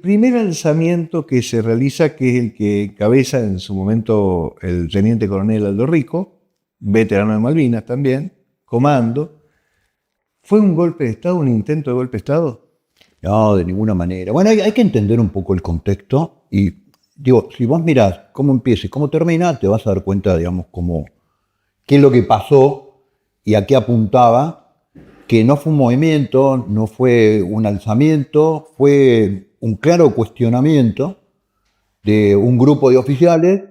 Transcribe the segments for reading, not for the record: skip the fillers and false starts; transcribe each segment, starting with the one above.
Primer alzamiento que se realiza, que es el que encabeza en su momento el teniente coronel Aldo Rico, veterano de Malvinas también, comando, ¿fue un golpe de Estado, un intento de golpe de Estado? No, de ninguna manera. Bueno, hay que entender un poco el contexto y, digo, si vos mirás cómo empieza y cómo termina, te vas a dar cuenta, digamos, qué es lo que pasó y a qué apuntaba, que no fue un movimiento, no fue un alzamiento, fue un claro cuestionamiento de un grupo de oficiales,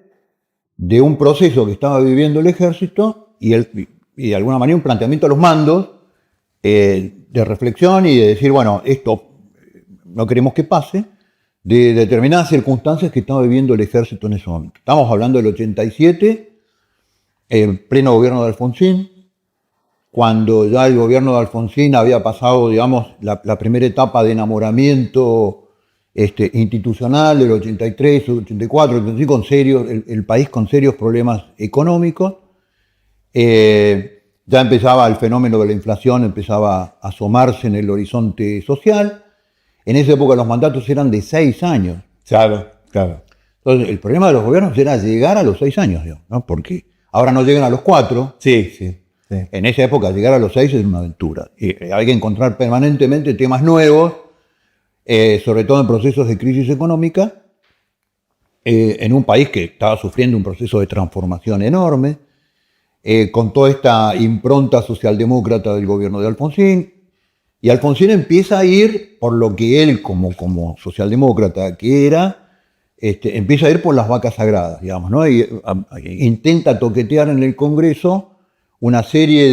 de un proceso que estaba viviendo el ejército y de alguna manera un planteamiento a los mandos de reflexión y de decir, bueno, esto no queremos que pase, de determinadas circunstancias que estaba viviendo el ejército en ese momento. Estamos hablando del 87, en pleno gobierno de Alfonsín, cuando ya el gobierno de Alfonsín había pasado, digamos, la primera etapa de enamoramiento institucional del 83, 84, 85, con serios, el país con serios problemas económicos. Ya empezaba el fenómeno de la inflación, empezaba a asomarse en el horizonte social. En esa época los mandatos eran de 6 años. Claro, claro. Entonces, el problema de los gobiernos era llegar a los 6 años, ¿no? Porque ahora no llegan a los 4. Sí, sí. En esa época llegar a los 6 es una aventura. Y hay que encontrar permanentemente temas nuevos, sobre todo en procesos de crisis económica, en un país que estaba sufriendo un proceso de transformación enorme, con toda esta impronta socialdemócrata del gobierno de Alfonsín. Y Alfonsín empieza a ir por lo que él, como socialdemócrata que era, empieza a ir por las vacas sagradas, digamos, ¿no? Y intenta toquetear en el Congreso una serie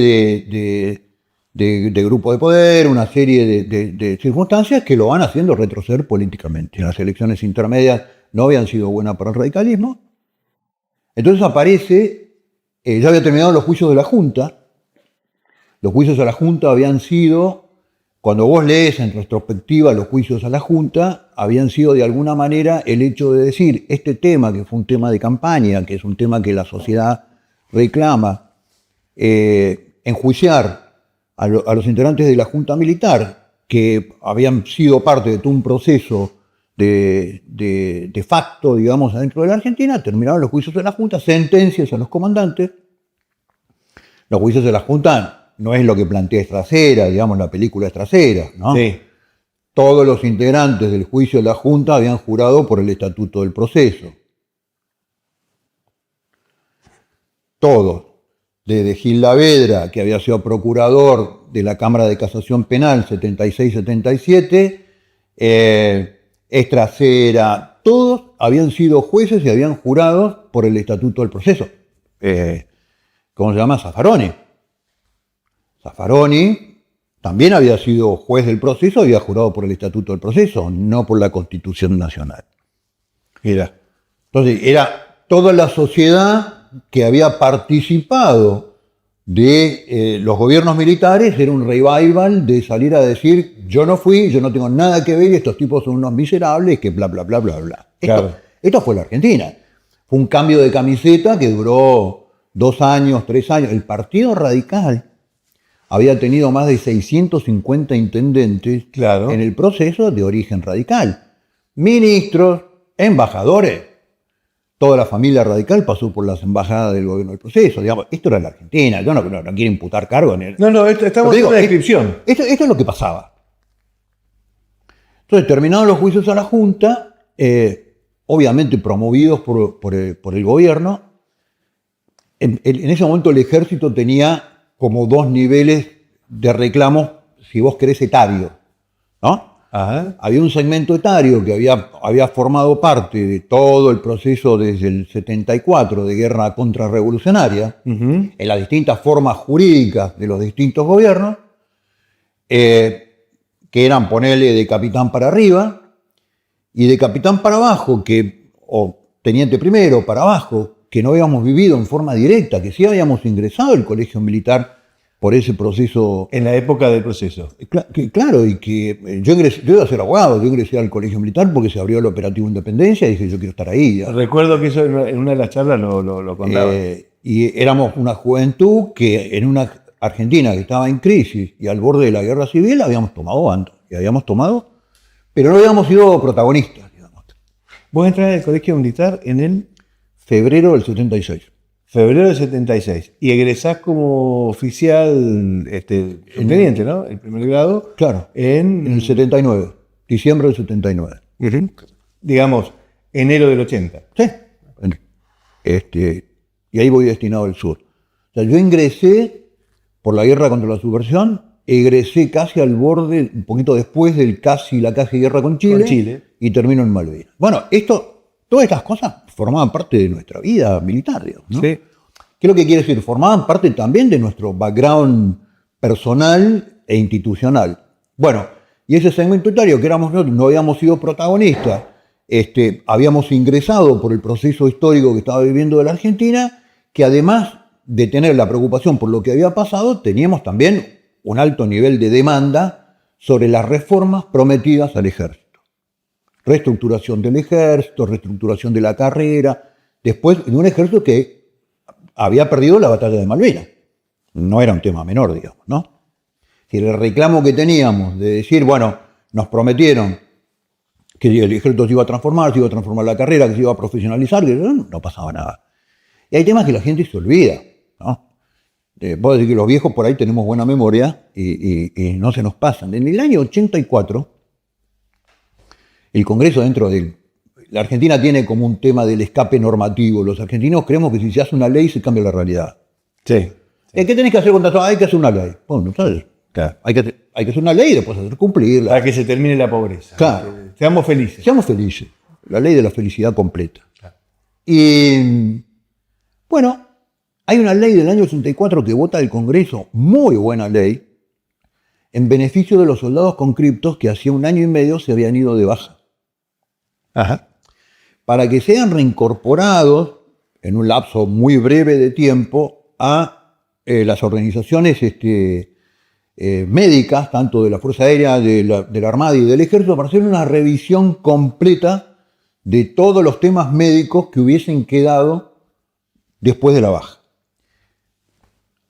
de grupos de poder, una serie de circunstancias que lo van haciendo retroceder políticamente. Las elecciones intermedias no habían sido buenas para el radicalismo. Entonces aparece, ya había terminado los juicios de la Junta. Los juicios a la Junta habían sido, cuando vos lees en retrospectiva los juicios a la Junta, habían sido de alguna manera el hecho de decir, este tema, que fue un tema de campaña, que es un tema que la sociedad reclama, enjuiciar a los integrantes de la Junta Militar, que habían sido parte de todo un proceso de facto, digamos, adentro de la Argentina. Terminaron los juicios de la Junta, sentencias a los comandantes. Los juicios de la Junta no es lo que plantea Estracera, digamos, la película Estracera, ¿no? Sí. Todos los integrantes del juicio de la Junta habían jurado por el Estatuto del Proceso. Todos. Desde Gil Lavedra, que había sido procurador de la Cámara de Casación Penal 76-77, Estracera, todos habían sido jueces y habían jurado por el Estatuto del Proceso. ¿Cómo se llama? Zaffaroni. Zaffaroni también había sido juez del proceso, había jurado por el Estatuto del Proceso, no por la Constitución Nacional. Entonces, era toda la sociedad que había participado de los gobiernos militares, era un revival de salir a decir, yo no fui, yo no tengo nada que ver, estos tipos son unos miserables, que bla, bla, bla, bla, bla. Claro. Esto fue la Argentina. Fue un cambio de camiseta que duró 2 años, 3 años. El Partido Radical había tenido más de 650 intendentes, claro, en el proceso de origen radical. Ministros, embajadores. Toda la familia radical pasó por las embajadas del gobierno del proceso. Digamos, esto era la Argentina. Yo no quiero imputar cargo en él. No, estamos en una descripción. Esto es lo que pasaba. Entonces, terminados los juicios a la Junta, obviamente promovidos por el gobierno, en ese momento el ejército tenía como 2 niveles de reclamos, si vos querés, etario, ¿no? Ajá. Había un segmento etario que había formado parte de todo el proceso desde el 74 de guerra contrarrevolucionaria, en las distintas formas jurídicas de los distintos gobiernos, que eran, ponerle de capitán para arriba, y de capitán para abajo, o teniente primero para abajo, que no habíamos vivido en forma directa, que sí habíamos ingresado al colegio militar por ese proceso. En la época del proceso. Claro, y que yo iba a ser abogado, yo ingresé al colegio militar porque se abrió el operativo Independencia y dije, yo quiero estar ahí. ¿Ya? Recuerdo que eso en una de las charlas lo contaba. Y éramos una juventud que en una Argentina que estaba en crisis y al borde de la guerra civil habíamos tomado bando. Y habíamos tomado Pero no habíamos sido protagonistas, digamos. Vos entras al colegio militar en el Febrero del 76. febrero del 76 y egresás como oficial subteniente, ¿no? El primer grado. Claro, en el 79, diciembre del 79. Digamos, enero del 80. Sí. Y ahí voy destinado al sur. O sea, yo ingresé por la guerra contra la subversión, egresé casi al borde, un poquito después de la casi guerra con Chile, y termino en Malvinas. Bueno, todas estas cosas formaban parte de nuestra vida militar, digamos, ¿no? Sí. ¿Qué es lo que quiere decir? Formaban parte también de nuestro background personal e institucional. Bueno, y ese segmento etario que éramos nosotros, no habíamos sido protagonistas, habíamos ingresado por el proceso histórico que estaba viviendo de la Argentina, que además de tener la preocupación por lo que había pasado, teníamos también un alto nivel de demanda sobre las reformas prometidas al ejército. Reestructuración del ejército, reestructuración de la carrera, después de un ejército que había perdido la batalla de Malvinas. No era un tema menor, digamos, ¿no? Si el reclamo que teníamos de decir, bueno, nos prometieron que el ejército se iba a transformar la carrera, que se iba a profesionalizar, que no pasaba nada. Y hay temas que la gente se olvida, ¿no? Puedo decir que los viejos por ahí tenemos buena memoria y no se nos pasan. En el año 84, el Congreso la Argentina tiene como un tema del escape normativo. Los argentinos creemos que si se hace una ley se cambia la realidad. Sí. ¿Qué tenés que hacer contra todo? Hay que hacer una ley. Bueno, ¿sabes? Claro. Hay que hacer una ley y después hacer cumplirla. Para que se termine la pobreza. Claro. Seamos felices. Seamos felices. La ley de la felicidad completa. Claro. Y bueno, hay una ley del año 84 que vota el Congreso, muy buena ley, en beneficio de los soldados conscriptos que hacía 1 año y medio se habían ido de baja. Ajá. Para que sean reincorporados en un lapso muy breve de tiempo a las organizaciones médicas, tanto de la Fuerza Aérea, de la Armada y del Ejército, para hacer una revisión completa de todos los temas médicos que hubiesen quedado después de la baja.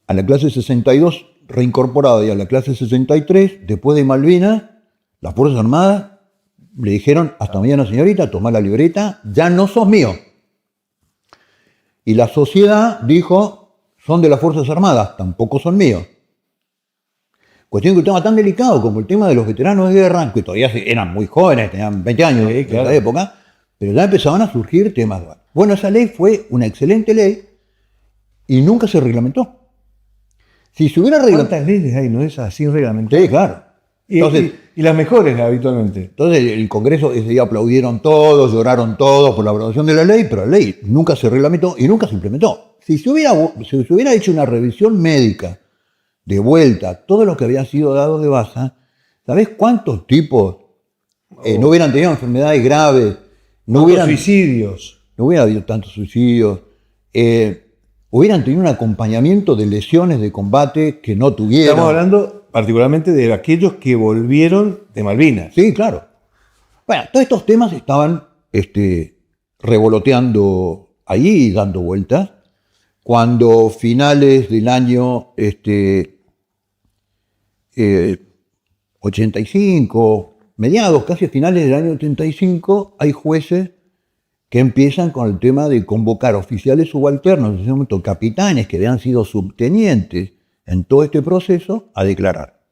A la clase 62 reincorporada y a la clase 63, después de Malvinas, las Fuerzas Armadas le dijeron, hasta mañana señorita, tomá la libreta, ya no sos mío. Y la sociedad dijo, son de las Fuerzas Armadas, tampoco son míos. Cuestión que un tema tan delicado como el tema de los veteranos de guerra, que todavía eran muy jóvenes, tenían 20 años en esa época, pero ya empezaban a surgir temas. Bueno, esa ley fue una excelente ley y nunca se reglamentó. Si se hubiera reglamentado... ¿Cuántas leyes hay, no esas, sin reglamento? Sí, claro. Entonces, y las mejores habitualmente. Entonces el Congreso ese día aplaudieron todos, lloraron todos por la aprobación de la ley, pero la ley nunca se reglamentó y nunca se implementó. Si se hubiera hecho una revisión médica de vuelta a todo lo que había sido dado de baja, ¿sabés cuántos tipos no hubieran tenido enfermedades graves? Suicidios. No hubiera habido tantos suicidios. Hubieran tenido un acompañamiento de lesiones de combate que no tuvieron. Estamos hablando particularmente de aquellos que volvieron de Malvinas. Sí, claro. Bueno, todos estos temas estaban revoloteando ahí, dando vueltas, cuando finales del año 85, mediados, casi a finales del año 85, hay jueces que empiezan con el tema de convocar oficiales subalternos, en ese momento capitanes que habían sido subtenientes en todo este proceso, a declarar.